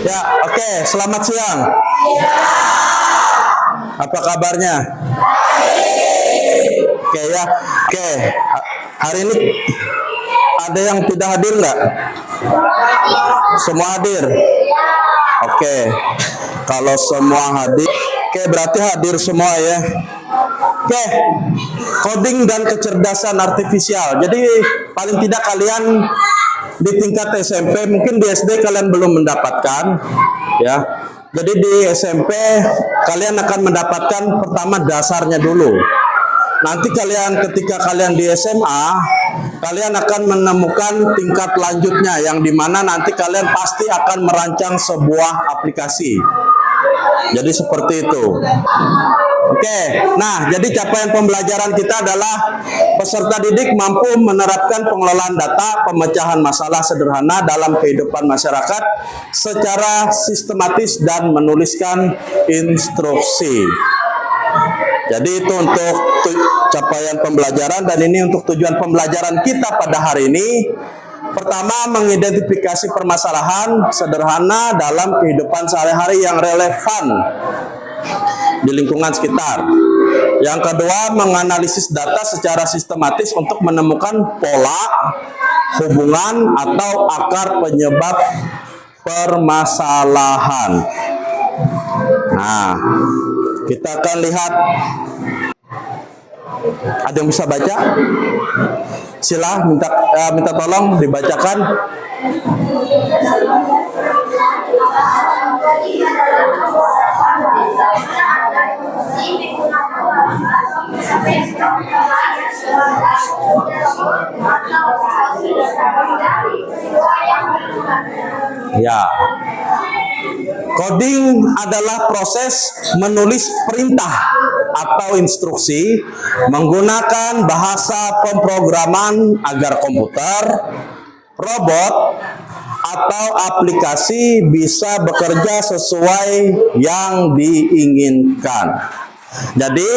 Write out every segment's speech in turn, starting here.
Ya, oke. Selamat siang. Apa kabarnya? Oke ya. Oke. Hari ini ada yang tidak hadir nggak? Semua hadir. Oke. Kalau semua hadir, oke berarti hadir semua ya. Oke. Coding dan kecerdasan artifisial. Jadi paling tidak kalian di tingkat SMP, mungkin di SD kalian belum mendapatkan ya. Jadi di SMP kalian akan mendapatkan pertama dasarnya dulu. Nanti ketika kalian di SMA, kalian akan menemukan tingkat lanjutnya yang dimana nanti kalian pasti akan merancang sebuah aplikasi. Jadi seperti itu. Oke, nah jadi capaian pembelajaran kita adalah peserta didik mampu menerapkan pengelolaan data, pemecahan masalah sederhana dalam kehidupan masyarakat secara sistematis dan menuliskan instruksi. Jadi itu untuk capaian pembelajaran, dan ini untuk tujuan pembelajaran kita pada hari ini. Pertama, mengidentifikasi permasalahan sederhana dalam kehidupan sehari-hari yang relevan di lingkungan sekitar. Yang kedua, menganalisis data secara sistematis untuk menemukan pola, hubungan, atau akar penyebab permasalahan. Nah, kita akan lihat. Ada yang bisa baca? Sila minta tolong dibacakan. Ya. Coding adalah proses menulis perintah atau instruksi menggunakan bahasa pemrograman agar komputer, robot, atau aplikasi bisa bekerja sesuai yang diinginkan. Jadi,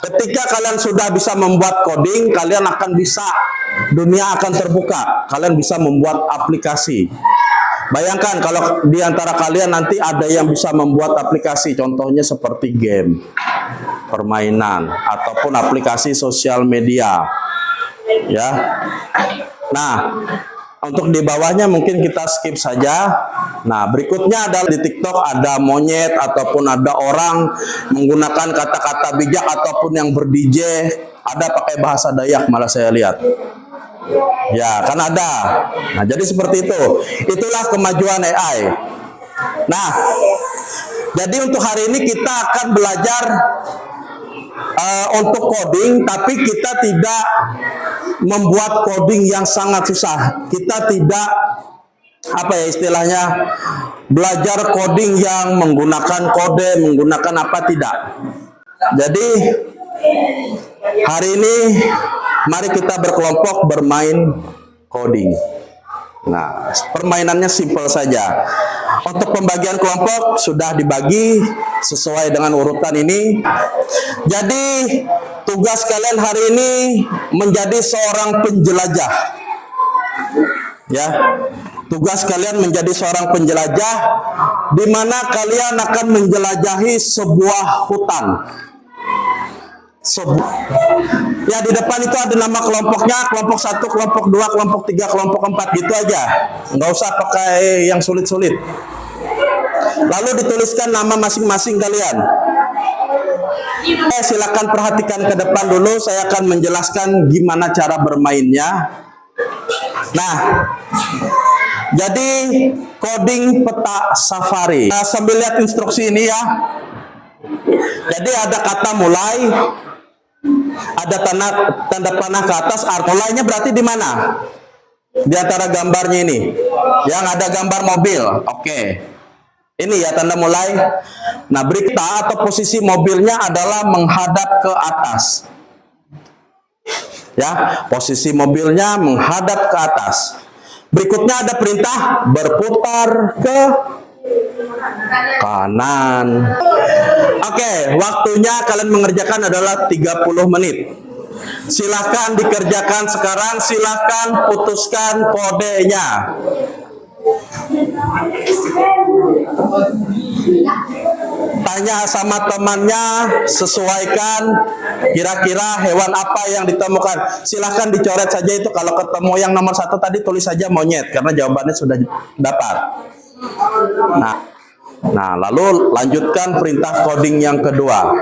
ketika kalian sudah bisa membuat coding, kalian akan bisa, dunia akan terbuka. Kalian bisa membuat aplikasi. Bayangkan kalau di antara kalian nanti ada yang bisa membuat aplikasi, contohnya seperti game, permainan, ataupun aplikasi sosial media. Ya. Nah, untuk di bawahnya mungkin kita skip saja. Nah, berikutnya adalah di TikTok ada monyet ataupun ada orang menggunakan kata-kata bijak ataupun yang ber-DJ, ada pakai bahasa Dayak malah saya lihat. Ya, kan ada. Nah, jadi seperti itu. Itulah kemajuan AI. Nah, jadi untuk hari ini kita akan belajar untuk coding, tapi kita tidak membuat coding yang sangat susah. Kita tidak, apa ya istilahnya, belajar coding yang menggunakan kode, menggunakan apa, tidak. Jadi hari ini mari kita berkelompok bermain coding. Nah, permainannya simpel saja. Untuk pembagian kelompok sudah dibagi sesuai dengan urutan ini. Jadi tugas kalian hari ini menjadi seorang penjelajah. Ya. Tugas kalian menjadi seorang penjelajah di mana kalian akan menjelajahi sebuah hutan. Ya, di depan itu ada nama kelompoknya, kelompok 1, kelompok 2, kelompok 3, kelompok 4, gitu aja. Nggak usah pakai yang sulit-sulit. Lalu dituliskan nama masing-masing kalian. Silakan perhatikan ke depan dulu, saya akan menjelaskan gimana cara bermainnya. Nah, jadi coding peta Safari. Nah, sambil lihat instruksi ini ya. Jadi ada kata mulai, ada tanda panah ke atas, mulainya berarti di mana? Di antara gambarnya ini. Yang ada gambar mobil. Oke. Ini ya tanda mulai. Nah, berita atau posisi mobilnya adalah menghadap ke atas. Ya, posisi mobilnya menghadap ke atas. Berikutnya ada perintah berputar ke kanan. Oke, waktunya kalian mengerjakan adalah 30 menit. Silahkan dikerjakan sekarang, silahkan putuskan kodenya. Tanya sama temannya, sesuaikan kira-kira hewan apa yang ditemukan. Silahkan dicoret saja itu. Kalau ketemu yang nomor 1 tadi, tulis saja monyet karena jawabannya sudah dapat. Nah, lalu lanjutkan perintah coding yang kedua.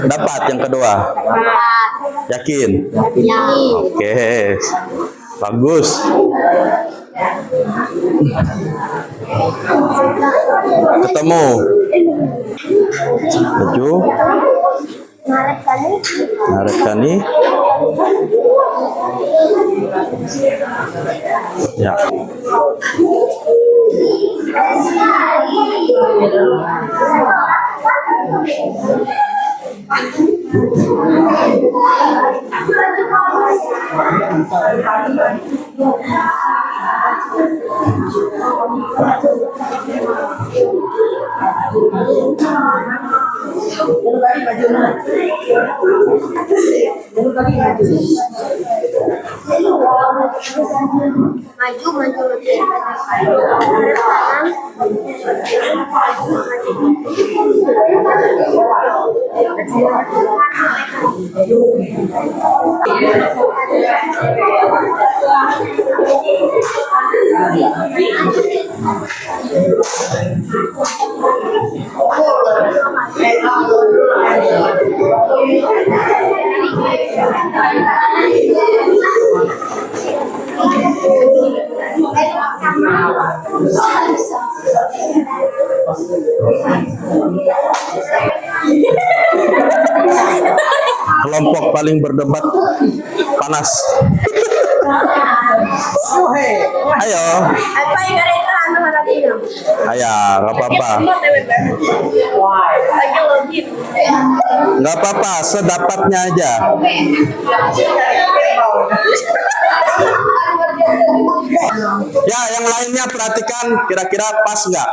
Dapat yang kedua? Yakin? Oke, bagus. Ketemu. Maju. Narekani. Ya. Kelompok paling berdebat panas. Ayo. Ayo, nggak apa-apa. Nggak apa-apa, sedapatnya aja. Ya, yang lainnya perhatikan kira-kira pas nggak?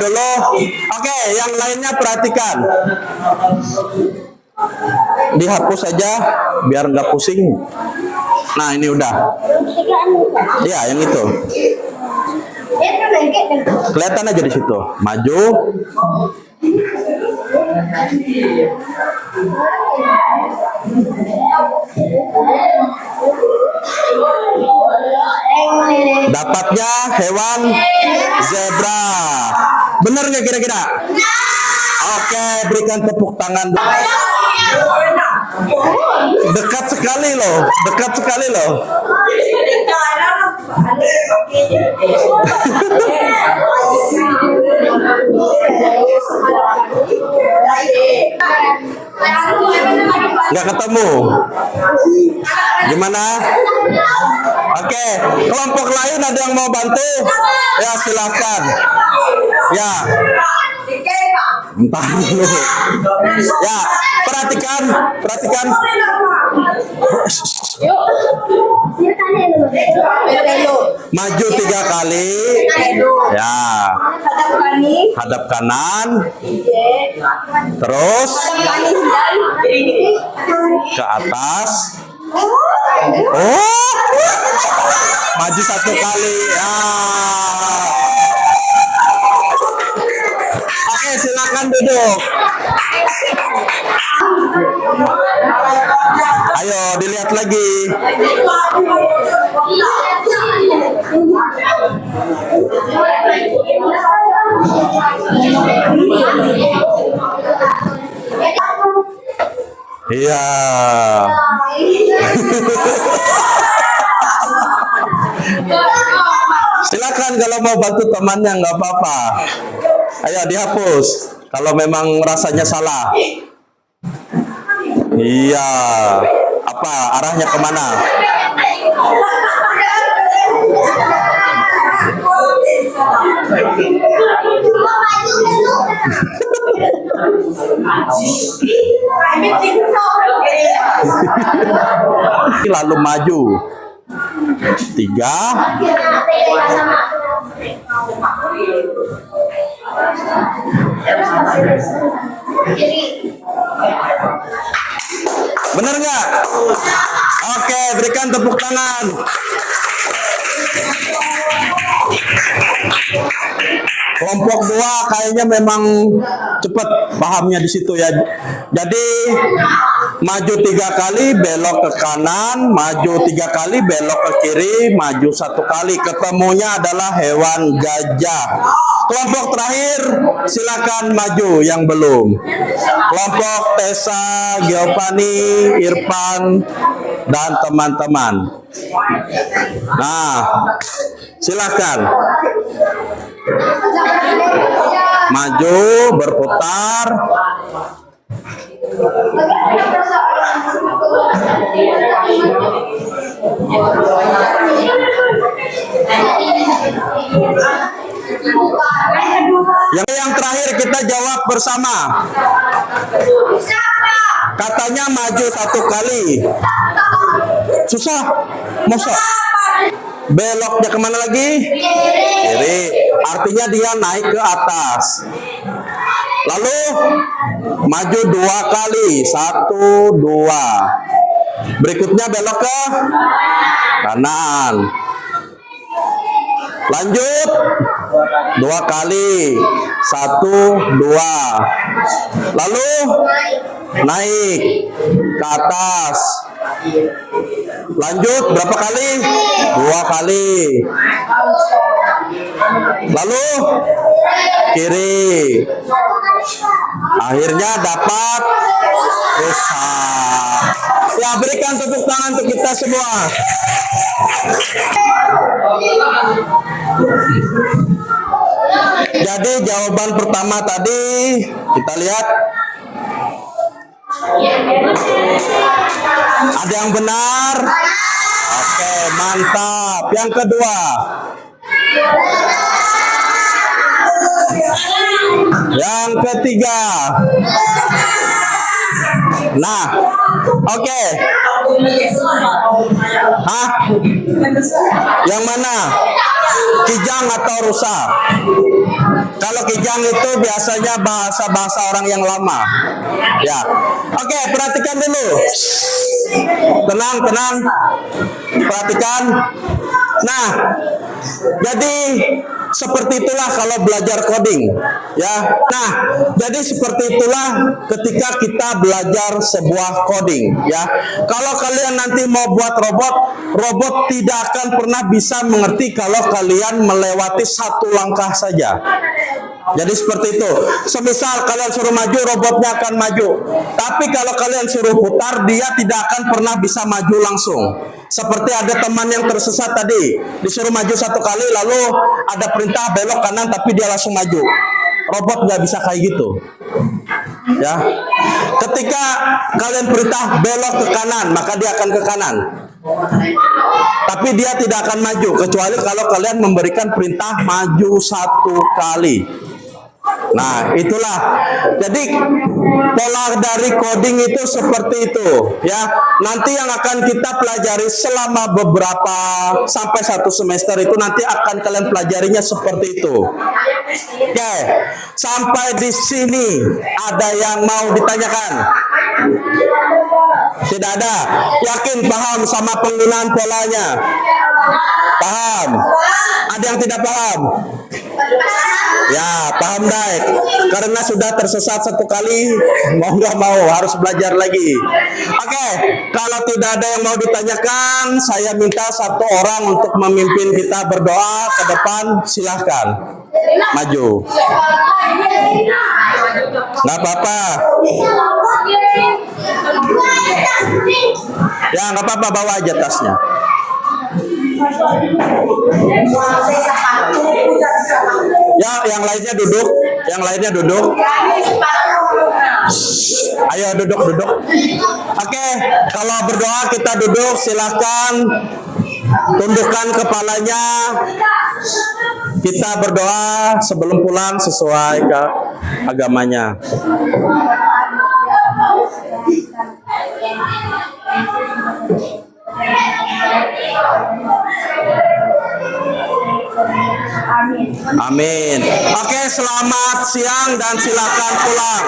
Dulu, oke, yang lainnya perhatikan. Dihapus saja biar nggak pusing. Nah, ini udah. Ya, yang itu. Kelihatan aja di situ. Maju. Dapatnya hewan zebra. Benar nggak kira-kira? Oke, berikan tepuk tangan. Dekat sekali loh, dekat sekali loh. Nggak ketemu. Gimana? Oke, kelompok lain ada yang mau bantu? Ya, silakan. Ya. Entah dulu. Ya, perhatikan. Maju 3 kali. Ya. Hadap kanan. Terus ke atas. Oh. Maju 1 kali. Ya. Oke, silakan duduk. Ayo dilihat lagi. Iya. Silakan kalau mau bantu temannya nggak apa-apa. Ayo dihapus kalau memang rasanya salah. Iya. Apa arahnya kemana? Lalu maju 3. Benar nggak? Oke, berikan tepuk tangan. Kelompok 2 kayaknya memang cepat pahamnya di situ ya. Jadi maju 3 kali, belok ke kanan, maju 3 kali, belok ke kiri, maju 1 kali. Ketemunya adalah hewan gajah. Kelompok terakhir silakan maju yang belum. Kelompok Tessa, Giovanni, Irfan, dan teman-teman. Nah, silakan maju, berputar. Yang terakhir kita jawab bersama. Katanya maju 1 kali. Susah. Masa? Beloknya kemana lagi? Kiri. Artinya dia naik ke atas. Lalu maju 2 kali. 1, 2. Berikutnya belok ke kanan. Lanjut 2 kali. 1, 2. Lalu naik ke atas. Lanjut berapa kali? 2 kali. Lalu kiri. Akhirnya dapat rusak. Ya, berikan tepuk tangan untuk kita semua. Jadi jawaban pertama tadi kita lihat ada yang benar. Oke, mantap. Yang kedua, yang ketiga. Nah, oke. Hah? Yang mana? Kijang atau rusa? Kalau kijang itu biasanya bahasa-bahasa orang yang lama. Ya. Oke, perhatikan dulu. Tenang, tenang. Perhatikan. Nah, jadi seperti itulah kalau belajar coding, ya. Nah, jadi seperti itulah ketika kita belajar sebuah coding, ya. Kalau kalian nanti mau buat robot, robot tidak akan pernah bisa mengerti kalau kalian melewati 1 langkah saja. Jadi seperti itu. Semisal kalian suruh maju, robotnya akan maju. Tapi kalau kalian suruh putar, dia tidak akan pernah bisa maju langsung. Seperti ada teman yang tersesat tadi, disuruh maju 1 kali, lalu ada perintah belok kanan, tapi dia langsung maju. Robot nggak bisa kayak gitu. Ya, ketika kalian perintah belok ke kanan, maka dia akan ke kanan. Tapi dia tidak akan maju kecuali kalau kalian memberikan perintah maju 1 kali. Nah, itulah. Jadi pola dari coding itu seperti itu, ya. Nanti yang akan kita pelajari selama beberapa sampai 1 semester itu nanti akan kalian pelajarinya seperti itu. Oke, sampai di sini ada yang mau ditanyakan? Tidak ada. Yakin paham sama penggunaan polanya? Paham? Ada yang tidak paham? Ya, paham baik. Karena sudah tersesat 1 kali, mau nggak mau harus belajar lagi. Oke, kalau tidak ada yang mau ditanyakan, saya minta 1 orang untuk memimpin kita berdoa ke depan. Silahkan maju. Nggak apa-apa. Ya, nggak apa-apa, bawa aja tasnya. Ya, yang lainnya duduk. Yang lainnya duduk. Ayo duduk. Oke, kalau berdoa kita duduk, silakan tundukkan kepalanya. Kita berdoa sebelum pulang sesuai ke agamanya. Amin. Oke, selamat siang dan silakan pulang.